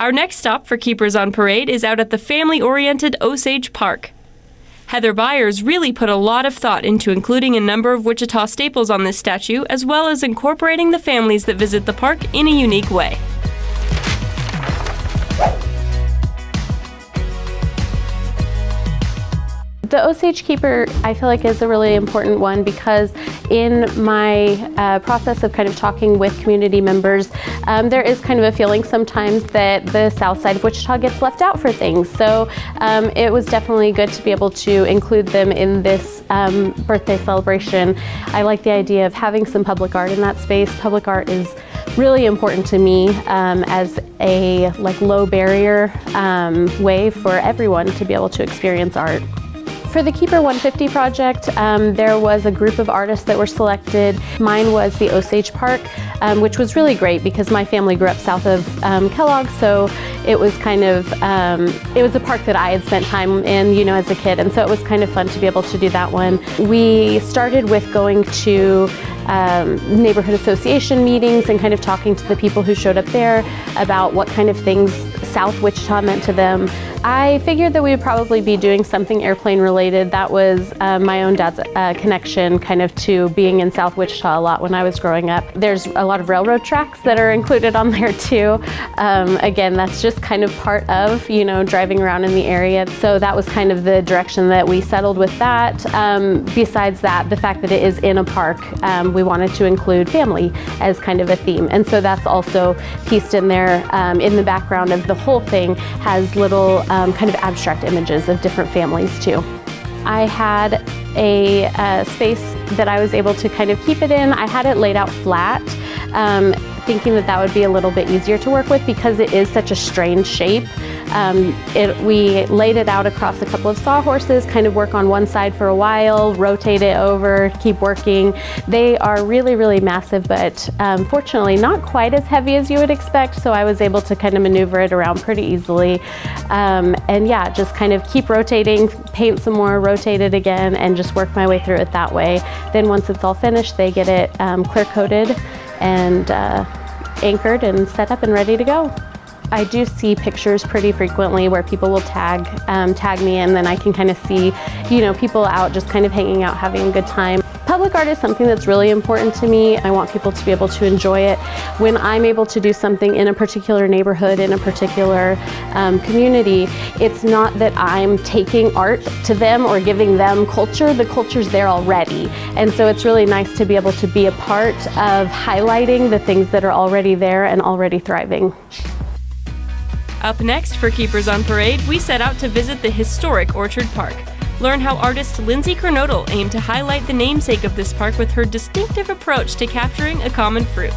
Our next stop for Keepers on Parade is out at the family-oriented Osage Park. Heather Byers really put a lot of thought into including a number of Wichita staples on this statue, as well as incorporating the families that visit the park in a unique way. The Osage Keeper, I feel like, is a really important one because in my process of kind of talking with community members, there is kind of a feeling sometimes that the south side of Wichita gets left out for things. So it was definitely good to be able to include them in this birthday celebration. I like the idea of having some public art in that space. Public art is really important to me as a low barrier way for everyone to be able to experience art. For the Keeper 150 project, there was a group of artists that were selected. Mine was the Osage Park, which was really great because my family grew up south of Kellogg, so it was kind of, it was a park that I had spent time in, as a kid, and so it was kind of fun to be able to do that one. We started with going to neighborhood association meetings and kind of talking to the people who showed up there about what kind of things South Wichita meant to them. I figured that we would probably be doing something airplane related. That was my own dad's connection kind of to being in South Wichita a lot when I was growing up. There's a lot of railroad tracks that are included on there too. Again, that's just kind of part of, driving around in the area. So that was kind of the direction that we settled with that. Besides that, the fact that it is in a park, we wanted to include family as kind of a theme. And so that's also pieced in there. In the background of the whole thing has little kind of abstract images of different families too. I had a space that I was able to kind of keep it in. I had it laid out flat, thinking that that would be a little bit easier to work with because it is such a strange shape. We laid it out across a couple of sawhorses, kind of work on one side for a while, rotate it over, keep working. They are really, really massive, but fortunately not quite as heavy as you would expect, so I was able to kind of maneuver it around pretty easily. And yeah, just kind of keep rotating, paint some more, rotate it again, and just work my way through it that way. Then once it's all finished, they get it clear coated and anchored and set up and ready to go. I do see pictures pretty frequently where people will tag me, and then I can kind of see, people out just kind of hanging out, having a good time. Public art is something that's really important to me. I want people to be able to enjoy it. When I'm able to do something in a particular neighborhood, in a particular community, it's not that I'm taking art to them or giving them culture. The culture's there already. And so it's really nice to be able to be a part of highlighting the things that are already there and already thriving. Up next for Keepers on Parade, we set out to visit the historic Orchard Park. Learn how artist Lindsay Kernodle aimed to highlight the namesake of this park with her distinctive approach to capturing a common fruit.